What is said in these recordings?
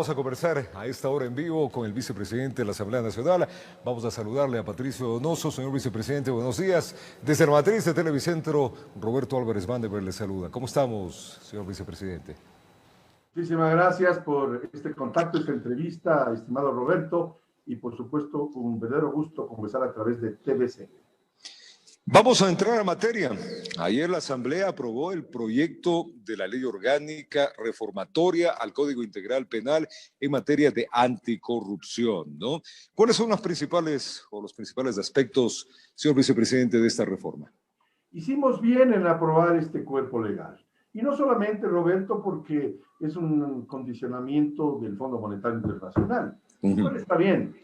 Vamos a conversar a esta hora en vivo con el vicepresidente de la Asamblea Nacional. Vamos a saludarle a Patricio Donoso. Señor vicepresidente, buenos días. Desde la matriz de Televicentro, Roberto Álvarez Vandenberg le saluda. ¿Cómo estamos, señor vicepresidente? Muchísimas gracias por este contacto, esta entrevista, estimado Roberto, y por supuesto un verdadero gusto conversar a través de TVC. Vamos a entrar a materia. Ayer la Asamblea aprobó el proyecto de la ley orgánica reformatoria al Código Integral Penal en materia de anticorrupción, ¿no? ¿Cuáles son los principales aspectos, señor vicepresidente, de esta reforma? Hicimos bien en aprobar este cuerpo legal. Y no solamente, Roberto, porque es un condicionamiento del Fondo Monetario Internacional. Igual está bien.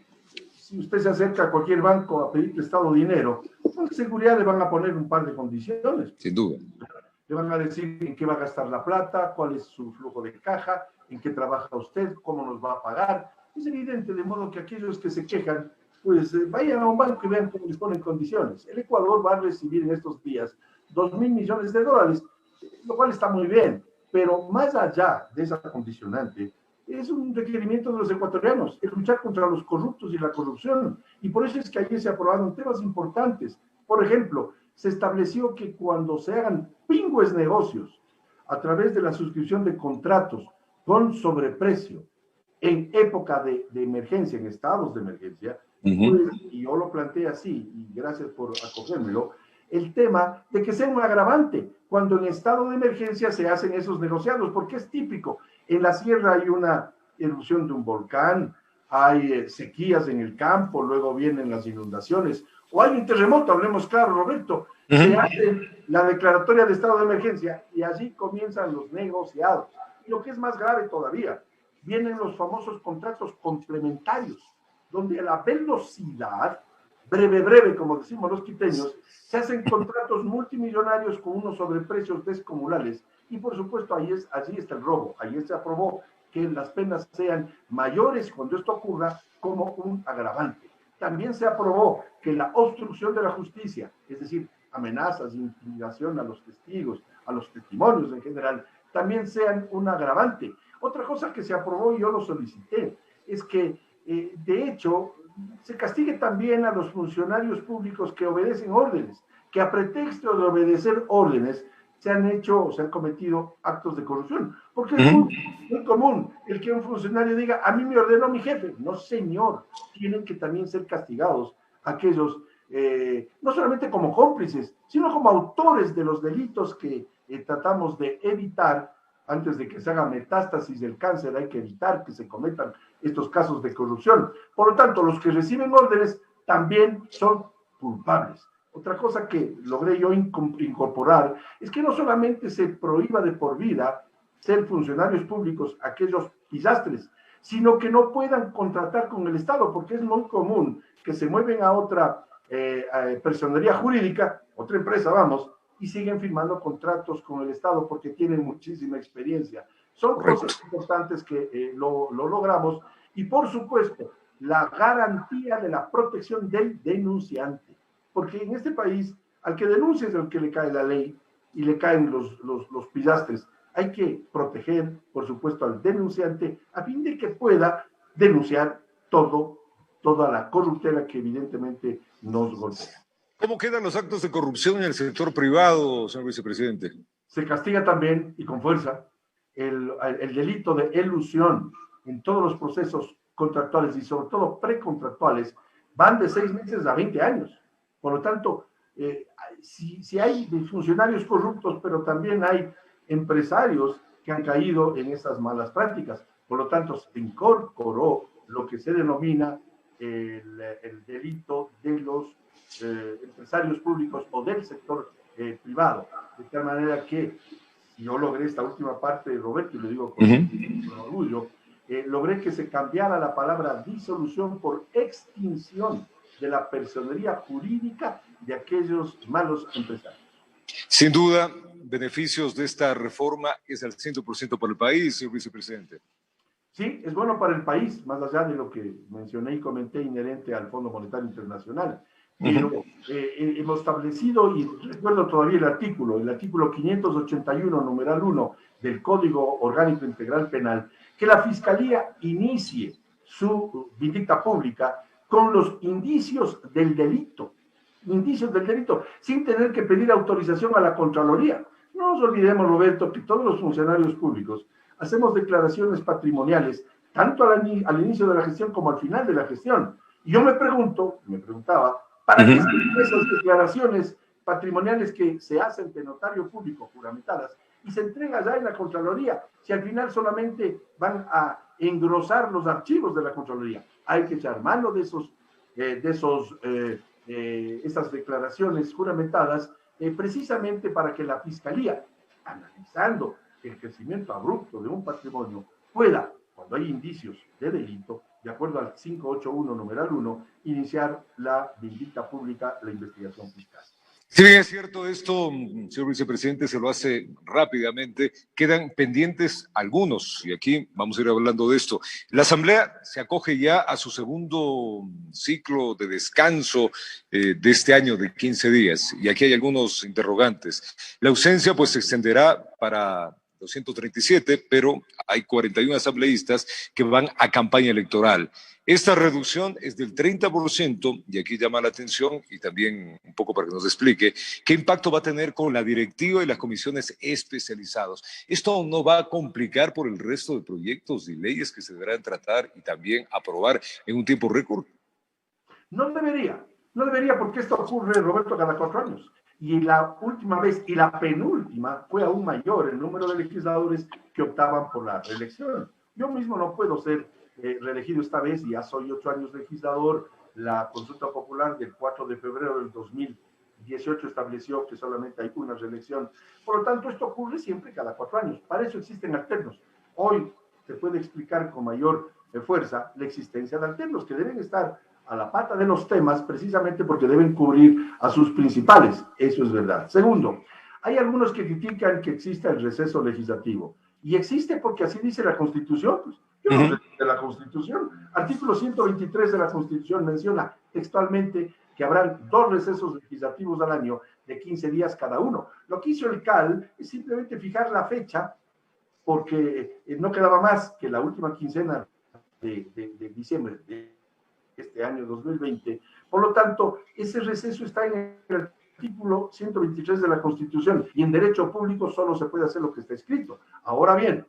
Si usted se acerca a cualquier banco a pedir prestado dinero, con seguridad le van a poner un par de condiciones. Sin duda. Le van a decir en qué va a gastar la plata, cuál es su flujo de caja, en qué trabaja usted, cómo nos va a pagar. Es evidente, de modo que aquellos que se quejan, pues vayan a un banco y vean cómo les ponen condiciones. El Ecuador va a recibir en estos días 2.000 millones de dólares, lo cual está muy bien, pero más allá de esa condicionante, es un requerimiento de los ecuatorianos, es luchar contra los corruptos y la corrupción. Y por eso es que ayer se aprobaron temas importantes. Por ejemplo, se estableció que cuando se hagan pingües negocios a través de la suscripción de contratos con sobreprecio en época de emergencia, en estados de emergencia, pues, y yo lo planteé así, y gracias por acogérmelo, el tema de que sea un agravante cuando en estado de emergencia se hacen esos negociados, porque es típico. En la sierra hay una erupción de un volcán, hay sequías en el campo, luego vienen las inundaciones, o hay un terremoto, hablemos claro, Roberto, se hace la declaratoria de estado de emergencia y allí comienzan los negociados. Y lo que es más grave todavía, vienen los famosos contratos complementarios, donde a la velocidad, breve, como decimos los quiteños, se hacen contratos multimillonarios con unos sobreprecios descomunales. Y por supuesto, allí está el robo. Ayer se aprobó que las penas sean mayores cuando esto ocurra como un agravante. También se aprobó que la obstrucción de la justicia, es decir, amenazas, intimidación a los testigos, a los testimonios en general, también sean un agravante. Otra cosa que se aprobó, y yo lo solicité, es que, de hecho, se castigue también a los funcionarios públicos que obedecen órdenes, que a pretexto de obedecer órdenes se han cometido actos de corrupción, porque es muy común el que un funcionario diga, a mí me ordenó mi jefe. No, señor, tienen que también ser castigados aquellos, no solamente como cómplices, sino como autores de los delitos que tratamos de evitar. Antes de que se haga metástasis del cáncer, hay que evitar que se cometan estos casos de corrupción. Por lo tanto, los que reciben órdenes también son culpables. Otra cosa que logré yo incorporar es que no solamente se prohíba de por vida ser funcionarios públicos aquellos pillastres, sino que no puedan contratar con el Estado, porque es muy común que se mueven a otra personería jurídica, otra empresa, vamos, y siguen firmando contratos con el Estado porque tienen muchísima experiencia. Son cosas importantes que lo logramos. Y por supuesto, la garantía de la protección del denunciante. Porque en este país, al que denuncia es al que le cae la ley y le caen los pillastres. Hay que proteger, por supuesto, al denunciante a fin de que pueda denunciar toda la corruptela que evidentemente nos golpea. ¿Cómo quedan los actos de corrupción en el sector privado, señor vicepresidente? Se castiga también, y con fuerza, el delito de elusión en todos los procesos contractuales y sobre todo precontractuales, van de 6 meses a 20 años. Por lo tanto, si hay funcionarios corruptos, pero también hay empresarios que han caído en esas malas prácticas. Por lo tanto, se incorporó lo que se denomina el delito de los empresarios públicos o del sector privado. De tal manera que yo logré esta última parte, Roberto, y lo digo con orgullo, logré que se cambiara la palabra disolución por extinción de la personería jurídica de aquellos malos empresarios. Sin duda, beneficios de esta reforma es al 100% para el país, señor vicepresidente. Sí, es bueno para el país, más allá de lo que mencioné y comenté inherente al Fondo Monetario Internacional. Pero hemos establecido, y recuerdo todavía el artículo 581, numeral 1 del Código Orgánico Integral Penal, que la Fiscalía inicie su vindicta pública con los indicios del delito, sin tener que pedir autorización a la Contraloría. No nos olvidemos, Roberto, que todos los funcionarios públicos hacemos declaraciones patrimoniales, tanto al inicio de la gestión como al final de la gestión. Y yo me preguntaba, ¿para qué sirven esas declaraciones patrimoniales que se hacen de notario público, juramentadas, y se entregan ya en la Contraloría, si al final solamente van a engrosar los archivos de la Contraloría? Hay que echar mano de esas declaraciones juramentadas, precisamente para que la Fiscalía, analizando el crecimiento abrupto de un patrimonio, pueda, cuando hay indicios de delito, de acuerdo al 581 numeral 1, iniciar la vindicta pública, la investigación fiscal. Si bien es cierto esto, señor vicepresidente, se lo hace rápidamente, quedan pendientes algunos, y aquí vamos a ir hablando de esto. La Asamblea se acoge ya a su segundo ciclo de descanso de este año de 15 días, y aquí hay algunos interrogantes. La ausencia pues se extenderá para 237, pero hay 41 asambleístas que van a campaña electoral. Esta reducción es del 30%, y aquí llama la atención, y también un poco para que nos explique, qué impacto va a tener con la directiva y las comisiones especializadas. ¿Esto no va a complicar por el resto de proyectos y leyes que se deberán tratar y también aprobar en un tiempo récord? No debería porque esto ocurre, Roberto, cada 4 años. Y la última vez y la penúltima fue aún mayor el número de legisladores que optaban por la reelección. Yo mismo no puedo ser reelegido esta vez, y ya soy 8 años legislador. La consulta popular del 4 de febrero del 2018 estableció que solamente hay una reelección. Por lo tanto, esto ocurre siempre cada 4 años. Para eso existen alternos. Hoy se puede explicar con mayor fuerza la existencia de alternos que deben estar a la pata de los temas precisamente porque deben cubrir a sus principales. Eso es verdad. Segundo, hay algunos que critican que exista el receso legislativo. Y existe porque así dice la Constitución. Pues, yo no sé de la Constitución. Artículo 123 de la Constitución menciona textualmente que habrán 2 recesos legislativos al año de 15 días cada uno. Lo que hizo el CAL es simplemente fijar la fecha porque no quedaba más que la última quincena de diciembre de este año 2020. Por lo tanto, ese receso está en el artículo 123 de la Constitución, y en derecho público solo se puede hacer lo que está escrito. Ahora bien,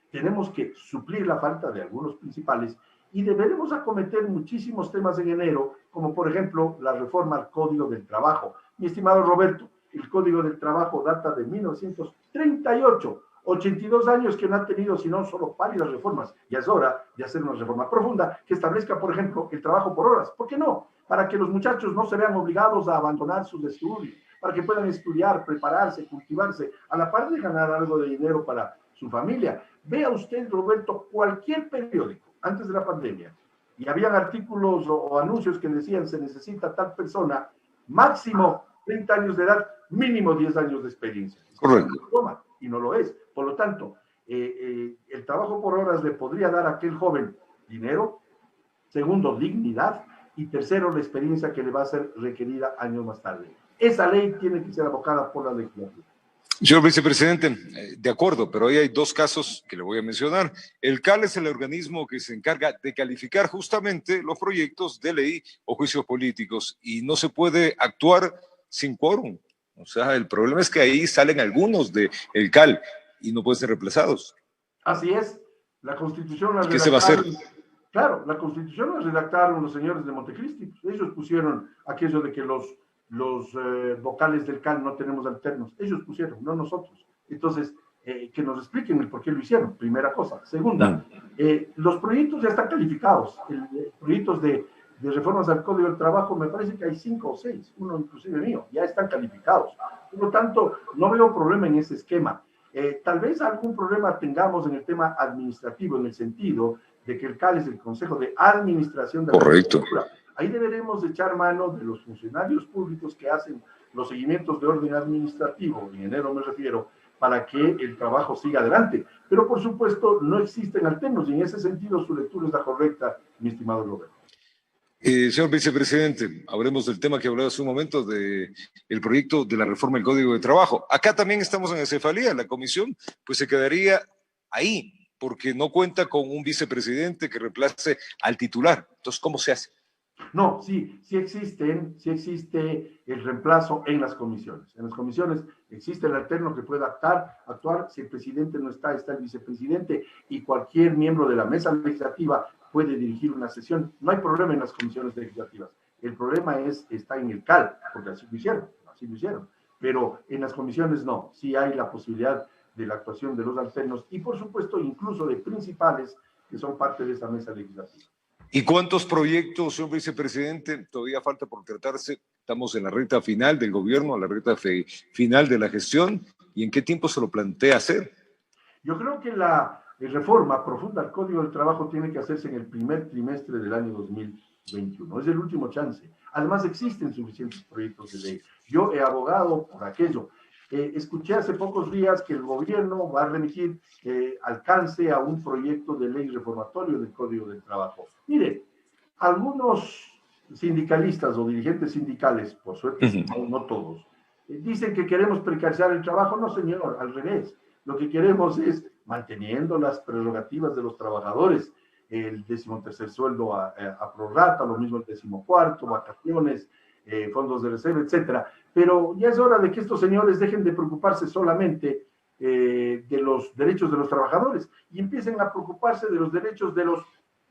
tenemos que suplir la falta de algunos principales y deberemos acometer muchísimos temas en enero, como por ejemplo la reforma al Código del Trabajo. Mi estimado Roberto, el Código del Trabajo data de 1938, 82 años que no han tenido sino solo pálidas reformas. Ya es hora de hacer una reforma profunda que establezca, por ejemplo, el trabajo por horas. ¿Por qué no? Para que los muchachos no se vean obligados a abandonar sus estudios, para que puedan estudiar, prepararse, cultivarse, a la par de ganar algo de dinero para su familia. Vea usted, Roberto, cualquier periódico antes de la pandemia, y habían artículos o anuncios que decían se necesita tal persona, máximo 30 años de edad, mínimo 10 años de experiencia. Correcto. Y no lo es. Por lo tanto, el trabajo por horas le podría dar a aquel joven dinero, segundo, dignidad, y tercero, la experiencia que le va a ser requerida años más tarde. Esa ley tiene que ser abocada por la legislatura. Señor vicepresidente, de acuerdo, pero hoy hay 2 casos que le voy a mencionar. El CAL es el organismo que se encarga de calificar justamente los proyectos de ley o juicios políticos, y no se puede actuar sin quórum. O sea, el problema es que ahí salen algunos del CAL y no pueden ser reemplazados. Así es. La Constitución la ¿Qué se va a hacer? Claro, la Constitución la redactaron los señores de Montecristi. Ellos pusieron aquello de que los vocales del CAL no tenemos alternos. Ellos pusieron, no nosotros. Entonces, que nos expliquen el por qué lo hicieron, primera cosa. Segunda, los proyectos ya están calificados. Proyectos de reformas al Código del Trabajo, me parece que hay 5 o 6, uno inclusive mío, ya están calificados. Por lo tanto, no veo problema en ese esquema. Tal vez algún problema tengamos en el tema administrativo, en el sentido de que el CAL es el Consejo de Administración de la Agricultura. Ahí deberemos echar mano de los funcionarios públicos que hacen los seguimientos de orden administrativo, en enero me refiero, para que el trabajo siga adelante. Pero, por supuesto, no existen alternos, y en ese sentido su lectura es la correcta, mi estimado Roberto. Señor vicepresidente, hablemos del tema que hablaba hace un momento, del proyecto de la reforma del Código de Trabajo. Acá también estamos en acefalía, la comisión pues se quedaría ahí, porque no cuenta con un vicepresidente que reemplace al titular. Entonces, ¿cómo se hace? No, sí existe el reemplazo en las comisiones. En las comisiones existe el alterno que pueda actuar. Si el presidente no está, está el vicepresidente y cualquier miembro de la mesa legislativa puede dirigir una sesión. No hay problema en las comisiones legislativas. El problema está en el CAL, porque así lo hicieron. Pero en las comisiones no. Sí hay la posibilidad de la actuación de los alternos y, por supuesto, incluso de principales que son parte de esa mesa legislativa. ¿Y cuántos proyectos, señor vicepresidente, todavía falta por tratarse? Estamos en la recta final del gobierno, a la recta final de la gestión, ¿y en qué tiempo se lo plantea hacer? Yo creo que la reforma profunda al Código del Trabajo tiene que hacerse en el primer trimestre del año 2021. Es el último chance. Además, existen suficientes proyectos de ley. Yo he abogado por aquello. Escuché hace pocos días que el gobierno va a remitir alcance a un proyecto de ley reformatorio del Código del Trabajo. Mire, algunos sindicalistas o dirigentes sindicales, por suerte, no todos, dicen que queremos precarizar el trabajo. No, señor, al revés. Lo que queremos es, manteniendo las prerrogativas de los trabajadores, el 13º sueldo a prorrata, lo mismo el 14º, vacaciones, fondos de reserva, etcétera. Pero ya es hora de que estos señores dejen de preocuparse solamente de los derechos de los trabajadores y empiecen a preocuparse de los derechos de los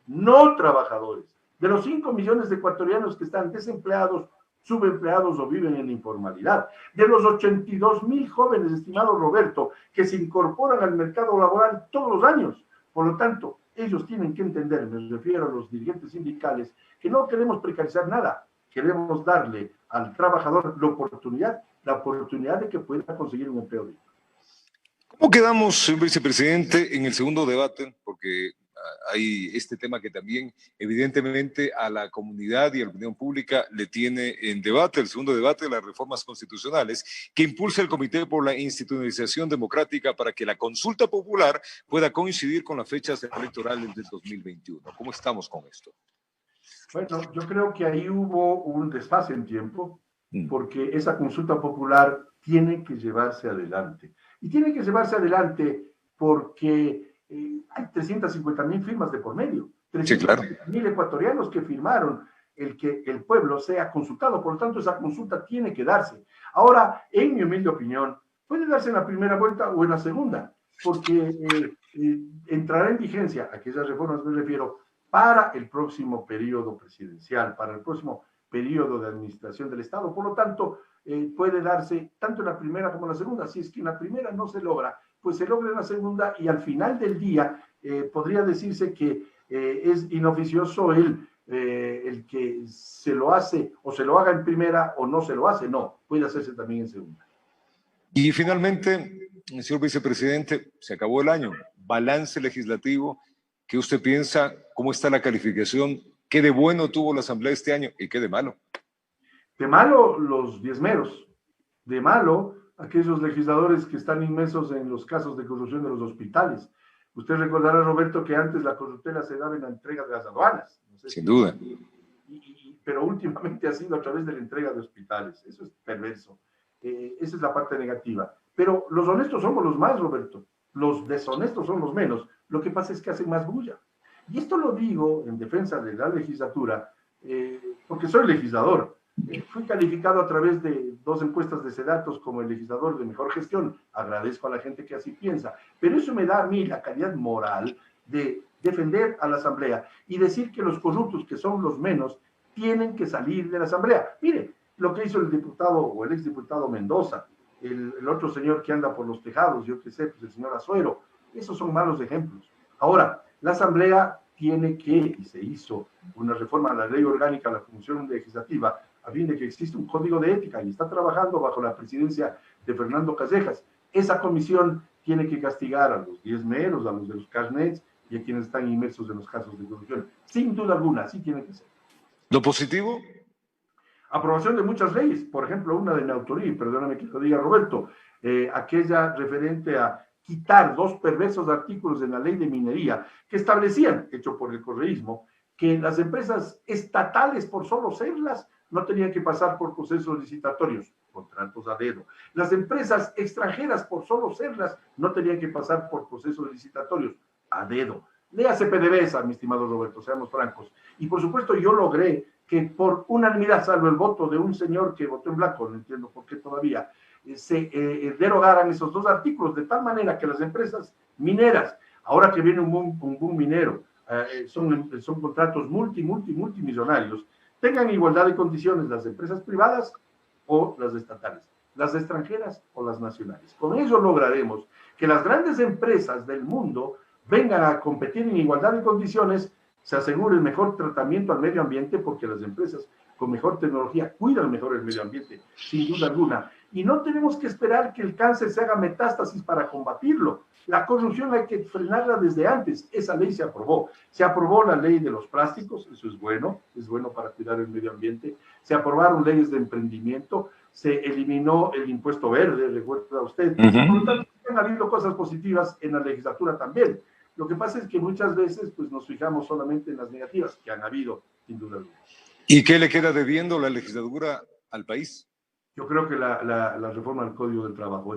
no trabajadores, de los 5 millones de ecuatorianos que están desempleados, subempleados o viven en informalidad, de los 82,000 jóvenes, estimado Roberto, que se incorporan al mercado laboral todos los años. Por lo tanto, ellos tienen que entender, me refiero a los dirigentes sindicales, que no queremos precarizar nada, queremos darle al trabajador la oportunidad de que pueda conseguir un empleo digno. ¿Cómo quedamos, señor vicepresidente, en el segundo debate? Porque hay este tema que también evidentemente a la comunidad y a la opinión pública le tiene en debate, el segundo debate de las reformas constitucionales que impulsa el Comité por la Institucionalización Democrática para que la consulta popular pueda coincidir con las fechas electorales del 2021. ¿Cómo estamos con esto? Bueno, yo creo que ahí hubo un desfase en tiempo, porque esa consulta popular tiene que llevarse adelante. Y tiene que llevarse adelante porque hay 350,000 firmas de por medio. 350,000 ecuatorianos que firmaron el que el pueblo sea consultado. Por lo tanto, esa consulta tiene que darse. Ahora, en mi humilde opinión, puede darse en la primera vuelta o en la segunda, porque entrará en vigencia, a aquellas reformas me refiero, para el próximo periodo presidencial, para el próximo periodo de administración del Estado. Por lo tanto, puede darse tanto en la primera como en la segunda. Si es que en la primera no se logra, pues se logra en la segunda y al final del día podría decirse que es inoficioso el que se lo hace o se lo haga en primera o no se lo hace. No, puede hacerse también en segunda. Y finalmente, señor vicepresidente, se acabó el año. Balance legislativo. ¿Qué usted piensa? ¿Cómo está la calificación? ¿Qué de bueno tuvo la Asamblea este año y qué de malo? De malo, los diezmeros. De malo, aquellos legisladores que están inmersos en los casos de corrupción de los hospitales. Usted recordará, Roberto, que antes la corruptela se daba en la entrega de las aduanas. No sé. Sin duda. Pero últimamente ha sido a través de la entrega de hospitales. Eso es perverso. Esa es la parte negativa. Pero los honestos somos los más, Roberto. Los deshonestos son los menos. Lo que pasa es que hacen más bulla. Y esto lo digo en defensa de la legislatura, porque soy legislador. Fui calificado a través de 2 encuestas de Sedatos como el legislador de mejor gestión. Agradezco a la gente que así piensa. Pero eso me da a mí la calidad moral de defender a la Asamblea y decir que los corruptos, que son los menos, tienen que salir de la Asamblea. Mire, lo que hizo el diputado o el exdiputado Mendoza, el otro señor que anda por los tejados, yo qué sé, pues el señor Azuero. Esos son malos ejemplos. Ahora, la Asamblea tiene que, y se hizo una reforma a la ley orgánica, a la función legislativa, a fin de que exista un código de ética, y está trabajando bajo la presidencia de Fernando Callejas. Esa comisión tiene que castigar a los diezmeros, a los de los carnets y a quienes están inmersos en los casos de corrupción. Sin duda alguna, así tiene que ser. ¿Lo positivo? Aprobación de muchas leyes, por ejemplo, una de mi autoría, y perdóname que lo diga Roberto, aquella referente a quitar 2 perversos artículos en la ley de minería que establecían, hecho por el correísmo, que las empresas estatales, por solo serlas, no tenían que pasar por procesos licitatorios, contratos a dedo. Las empresas extranjeras, por solo serlas, no tenían que pasar por procesos licitatorios, a dedo. Léase PDVSA, mi estimado Roberto, seamos francos. Y por supuesto yo logré que por unanimidad, salvo el voto de un señor que votó en blanco, no entiendo por qué todavía, se derogaran esos dos artículos, de tal manera que las empresas mineras, ahora que viene un boom minero, son contratos multimillonarios, tengan igualdad de condiciones las empresas privadas o las estatales, las extranjeras o las nacionales. Con ello lograremos que las grandes empresas del mundo vengan a competir en igualdad de condiciones, se asegure el mejor tratamiento al medio ambiente, porque las empresas con mejor tecnología cuidan mejor el medio ambiente, sin duda alguna. Y no tenemos que esperar que el cáncer se haga metástasis para combatirlo. La corrupción hay que frenarla desde antes. Esa ley se aprobó. Se aprobó la ley de los plásticos, eso es bueno para cuidar el medio ambiente. Se aprobaron leyes de emprendimiento, se eliminó el impuesto verde, recuerda usted. Por lo tanto, han habido cosas positivas en la legislatura también. Lo que pasa es que muchas veces pues, nos fijamos solamente en las negativas, que han habido, sin duda alguna. ¿Y qué le queda debiendo la legislatura al país? Yo creo que la reforma del Código del Trabajo,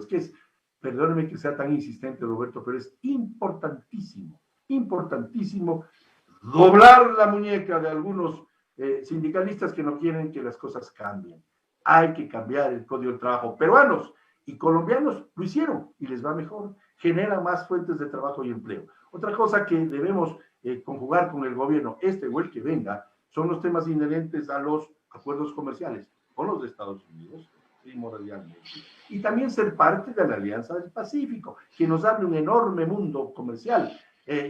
perdóneme que sea tan insistente, Roberto, pero es importantísimo doblar la muñeca de algunos sindicalistas que no quieren que las cosas cambien. Hay que cambiar el Código del Trabajo. Peruanos y colombianos lo hicieron y les va mejor, generan más fuentes de trabajo y empleo. Otra cosa que debemos conjugar con el gobierno, o el que venga, son los temas inherentes a los acuerdos comerciales con los de Estados Unidos, primordialmente, y también ser parte de la Alianza del Pacífico, que nos abre un enorme mundo comercial.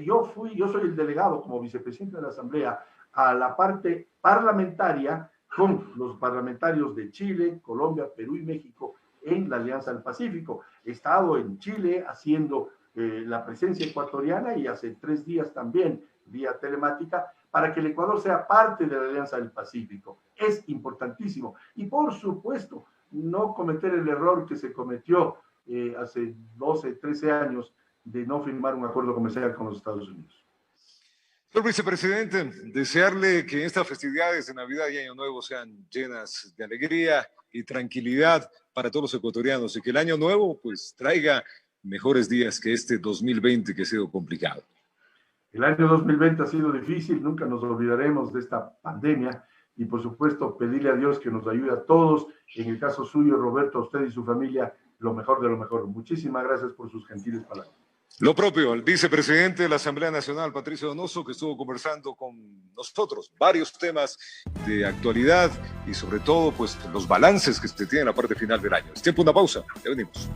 Yo soy el delegado como vicepresidente de la Asamblea a la parte parlamentaria con los parlamentarios de Chile, Colombia, Perú y México en la Alianza del Pacífico. He estado en Chile haciendo la presencia ecuatoriana y hace 3 días también vía telemática para que el Ecuador sea parte de la Alianza del Pacífico. Es importantísimo. Y por supuesto, no cometer el error que se cometió hace 12, 13 años de no firmar un acuerdo comercial con los Estados Unidos. Señor vicepresidente, desearle que estas festividades de Navidad y Año Nuevo sean llenas de alegría y tranquilidad para todos los ecuatorianos y que el Año Nuevo pues traiga mejores días que este 2020 que ha sido complicado. El año 2020 ha sido difícil, nunca nos olvidaremos de esta pandemia y por supuesto pedirle a Dios que nos ayude a todos, en el caso suyo, Roberto, a usted y su familia, lo mejor de lo mejor. Muchísimas gracias por sus gentiles palabras. Lo propio, al vicepresidente de la Asamblea Nacional, Patricio Donoso, que estuvo conversando con nosotros varios temas de actualidad y sobre todo pues los balances que se tienen en la parte final del año. Es tiempo de una pausa, ya venimos.